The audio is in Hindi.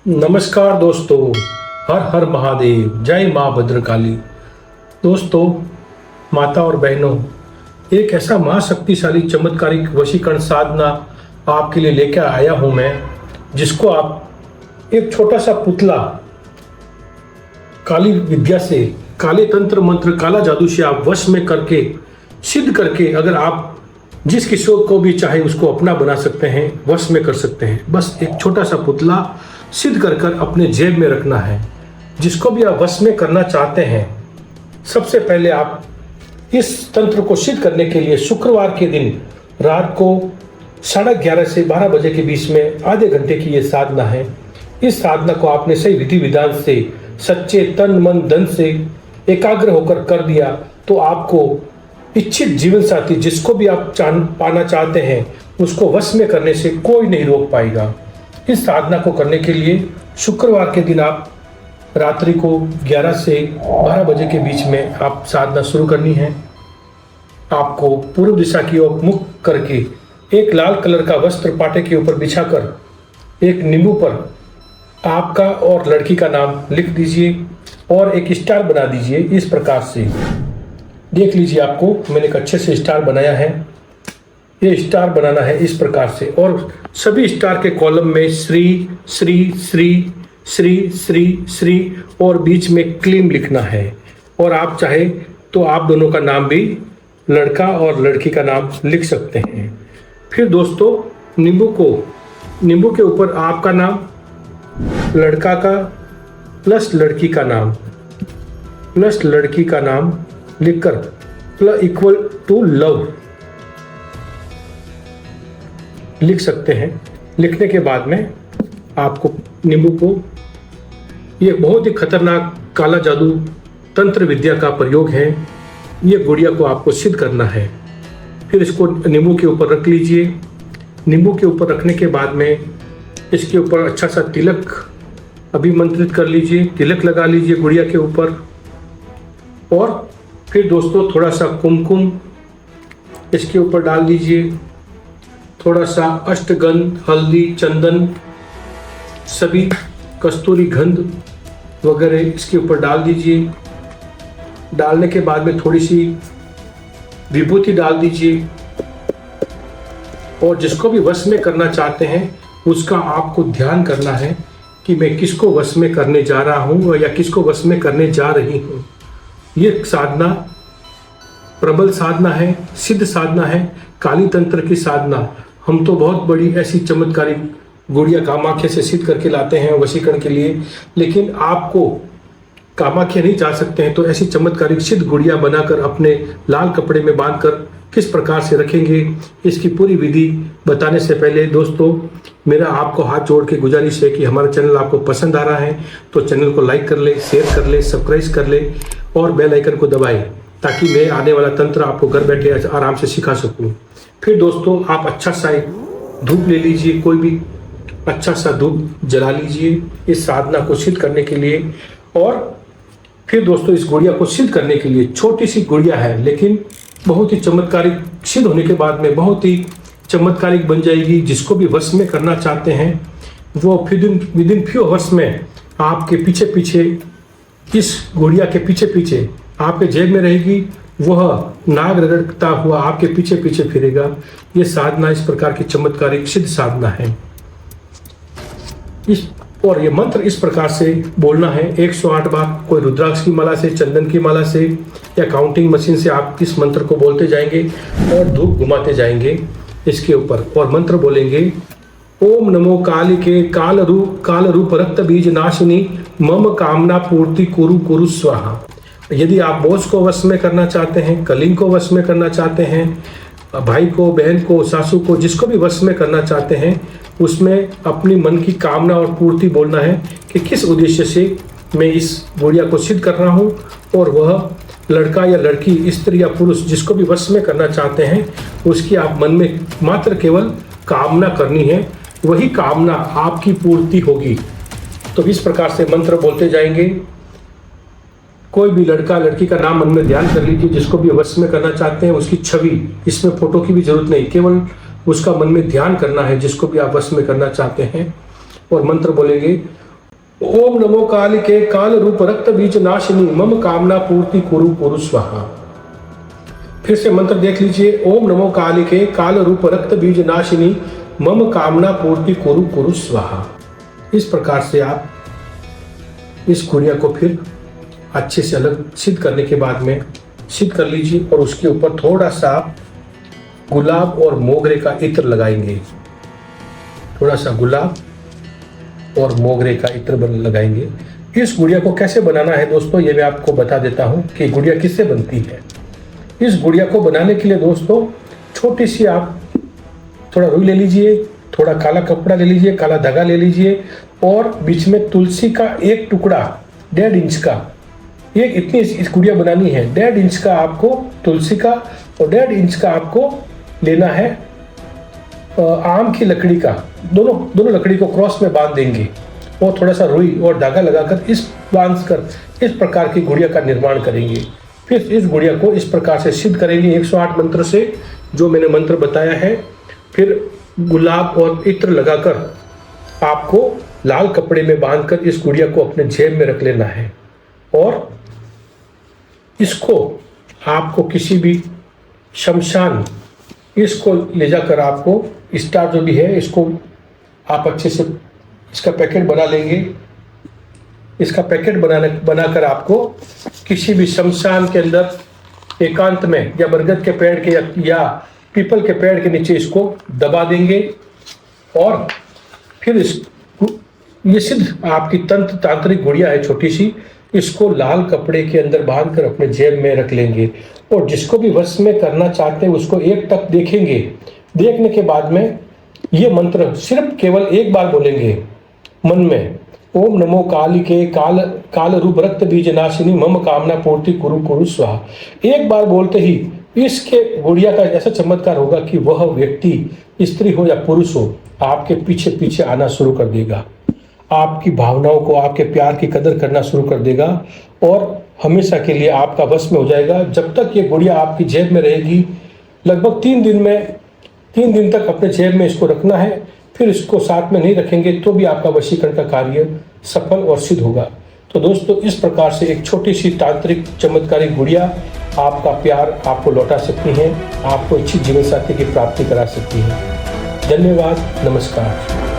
नमस्कार दोस्तों। हर हर महादेव, जय माँ भद्रकाली। दोस्तों, माता और बहनों, एक ऐसा महाशक्तिशाली चमत्कारिक वशीकरण साधना आपके लिए लेकर आया हूं मैं, जिसको आप एक छोटा सा पुतला काली विद्या से, काले तंत्र मंत्र, काला जादू से आप वश में करके, सिद्ध करके, अगर आप जिस किशोर को भी चाहे उसको अपना बना सकते हैं, वश में कर सकते हैं। बस एक छोटा सा पुतला सिद्ध कर कर अपने जेब में रखना है। जिसको भी आप वश में करना चाहते हैं, सबसे पहले आप इस तंत्र को सिद्ध करने के लिए शुक्रवार के दिन रात को 11:30 से 12 बजे के बीच में आधे घंटे की ये साधना है। इस साधना को आपने सही विधि विधान से, सच्चे तन मन धन से एकाग्र होकर कर दिया तो आपको इच्छित जीवन साथी, जिसको भी आप पाना चाहते हैं, उसको वश में करने से कोई नहीं रोक पाएगा। इस साधना को करने के लिए शुक्रवार के दिन आप रात्रि को 11 से 12 बजे के बीच में आप साधना शुरू करनी है। आपको पूर्व दिशा की ओर मुख करके एक लाल कलर का वस्त्र पाटे के ऊपर बिछाकर एक नींबू पर आपका और लड़की का नाम लिख दीजिए और एक स्टार बना दीजिए। इस प्रकार से देख लीजिए, आपको मैंने एक अच्छे से स्टार बनाया है। ये स्टार बनाना है इस प्रकार से, और सभी स्टार के कॉलम में श्री श्री श्री श्री श्री श्री और बीच में क्लीम लिखना है। और आप चाहे तो आप दोनों का नाम भी, लड़का और लड़की का नाम लिख सकते हैं। फिर दोस्तों, नींबू के ऊपर आपका नाम, लड़का का प्लस लड़की का नाम प्लस लड़की का नाम लिखकर प्लस इक्वल टू लव लिख सकते हैं। लिखने के बाद में आपको नींबू को, ये बहुत ही खतरनाक काला जादू तंत्र विद्या का प्रयोग है। ये गुड़िया को आपको सिद्ध करना है। फिर इसको नींबू के ऊपर रख लीजिए। नींबू के ऊपर रखने के बाद में इसके ऊपर अच्छा सा तिलक अभिमंत्रित कर लीजिए, तिलक लगा लीजिए गुड़िया के ऊपर। और फिर दोस्तों, थोड़ा सा कुमकुम इसके ऊपर डाल दीजिए। थोड़ा सा अष्टगंध, हल्दी, चंदन, सभी कस्तूरी गंध वगैरह इसके ऊपर डाल दीजिए। डालने के बाद में थोड़ी सी विभूति डाल दीजिए। और जिसको भी वश में करना चाहते हैं, उसका आपको ध्यान करना है कि मैं किसको वश में करने जा रहा हूँ या किसको वश में करने जा रही हूँ। ये साधना प्रबल साधना है, सिद्ध साधना है, काली तंत्र की साधना। हम तो बहुत बड़ी ऐसी चमत्कारिक गुड़िया कामाख्या से सिद्ध करके लाते हैं वशीकरण के लिए, लेकिन आपको कामाख्या नहीं जा सकते हैं तो ऐसी चमत्कारिक सिद्ध गुड़िया बनाकर अपने लाल कपड़े में बांधकर किस प्रकार से रखेंगे, इसकी पूरी विधि बताने से पहले दोस्तों, मेरा आपको हाथ जोड़ के गुजारिश है कि हमारा चैनल आपको पसंद आ रहा है तो चैनल को लाइक कर ले, शेयर कर ले, सब्सक्राइब कर ले और बेल आइकन को दबाएं, ताकि मैं आने वाला तंत्र आपको घर बैठे आराम से सिखा सकूं। फिर दोस्तों, आप अच्छा सा एक धूप ले लीजिए, कोई भी अच्छा सा धूप जला लीजिए इस साधना को सिद्ध करने के लिए। और फिर दोस्तों, इस गुड़िया को सिद्ध करने के लिए, छोटी सी गुड़िया है लेकिन बहुत ही चमत्कारिक, सिद्ध होने के बाद में बहुत ही चमत्कारिक बन जाएगी। जिसको भी वश में करना चाहते हैं वो विद इन फ्यू आवर्स में आपके पीछे पीछे, इस गुड़िया के पीछे पीछे आपके जेब में रहेगी। वह नाग रगड़ता हुआ आपके पीछे पीछे फिरेगा। ये साधना इस प्रकार की चमत्कारिक सिद्ध साधना है। और ये मंत्र इस प्रकार से बोलना है 108 बार। कोई रुद्राक्ष की माला से, चंदन की माला से या काउंटिंग मशीन से आप इस मंत्र को बोलते जाएंगे और धूप घुमाते जाएंगे इसके ऊपर, और मंत्र बोलेंगे, ओम नमो कालिके काल रूप रक्त बीज नाशिनी मम कामना पूर्ति कुरु कुरु स्वाहा। यदि आप बॉस को वश में करना चाहते हैं, कलिंग को वश में करना चाहते हैं, भाई को, बहन को, सासू को, जिसको भी वश में करना चाहते हैं, उसमें अपनी मन की कामना और पूर्ति बोलना है कि किस उद्देश्य से मैं इस गुड़िया को सिद्ध कर रहा हूँ। और वह लड़का या लड़की, स्त्री या पुरुष, जिसको भी वश में करना चाहते हैं, उसकी आप मन में मात्र केवल कामना करनी है, वही कामना आपकी पूर्ति होगी। तो इस प्रकार से मंत्र बोलते जाएंगे। कोई भी लड़का लड़की का नाम मन में ध्यान कर लीजिए, जिसको भी वश में करना चाहते हैं उसकी छवि, इसमें फोटो की भी जरूरत नहीं, केवल उसका मन में ध्यान करना है जिसको भी आप वश में करना चाहते हैं। और मंत्र बोलेंगे, ओम नमो कालिके काल रूप रक्त बीज नाशिनी मम कामना पूर्ति कुरु कुरु स्वाहा। फिर से मंत्र देख लीजिए। ओम नमो कालिके काल रूप रक्त बीज नाशिनी मम कामना पूर्ति कुरु कुरु स्वाहा। इस प्रकार से आप इस गुड़िया को फिर अच्छे से अलग सिद्ध करने के बाद में सिद्ध कर लीजिए और उसके ऊपर थोड़ा सा आप गुलाब और मोगरे का इत्र लगाएंगे। थोड़ा सा गुलाब और मोगरे का इत्र लगाएंगे। इस गुड़िया को कैसे बनाना है दोस्तों, ये मैं आपको बता देता हूँ कि गुड़िया किससे बनती है। इस गुड़िया को बनाने के लिए दोस्तों छोटी सी आप थोड़ा रुई ले लीजिए, थोड़ा काला कपड़ा ले लीजिए, काला धागा ले लीजिए और बीच में तुलसी का एक टुकड़ा 1.5 इंच का, ये इतनी इस गुड़िया बनानी है। 1.5 इंच का आपको तुलसी का और 1.5 इंच का आपको लेना है आम की लकड़ी का। दोनों लकड़ी को क्रॉस में बांध देंगे और थोड़ा सा रुई और धागा लगाकर इस प्रकार की गुड़िया का निर्माण करेंगे। फिर इस गुड़िया को इस प्रकार से सिद्ध करेंगे 108 मंत्र से, जो मैंने मंत्र बताया है। फिर गुलाब और इत्र लगाकर आपको लाल कपड़े में बांधकर इस गुड़िया को अपने जेब में रख लेना है और इसको आपको किसी भी शमशान इसको ले जाकर आपको स्टार जो भी है इसको आप अच्छे से इसका पैकेट बना लेंगे। इसका पैकेट बनाकर आपको किसी भी शमशान के अंदर एकांत में या बरगद के पेड़ के या पीपल के पेड़ के नीचे इसको दबा देंगे और फिर ये सिद्ध आपकी तंत्र तांत्रिक गुड़िया है छोटी सी, इसको लाल कपड़े के अंदर बांधकर अपने जेब में रख लेंगे और जिसको भी वश में करना चाहते हैं उसको एक तक देखेंगे। देखने के बाद में ये मंत्र सिर्फ केवल एक बार बोलेंगे मन में, ओम नमो कालिके काल रूप रक्त बीज नाशिनी मम कामना पूर्ति कुरु कुरु स्वाहा। एक बार बोलते ही इसके गुड़िया का ऐसा चमत्कार होगा कि वह व्यक्ति स्त्री हो या पुरुष हो आपके पीछे पीछे आना शुरू कर देगा, आपकी भावनाओं को, आपके प्यार की कदर करना शुरू कर देगा और हमेशा के लिए आपका वश में हो जाएगा। जब तक ये गुड़िया आपकी जेब में रहेगी, लगभग 3 दिन तक अपने जेब में इसको रखना है। फिर इसको साथ में नहीं रखेंगे तो भी आपका वशीकरण का कार्य सफल और सिद्ध होगा। तो दोस्तों इस प्रकार से एक छोटी सी तांत्रिक चमत्कारी गुड़िया आपका प्यार आपको लौटा सकती है, आपको अच्छी जीवन साथी की प्राप्ति करा सकती है। धन्यवाद, नमस्कार।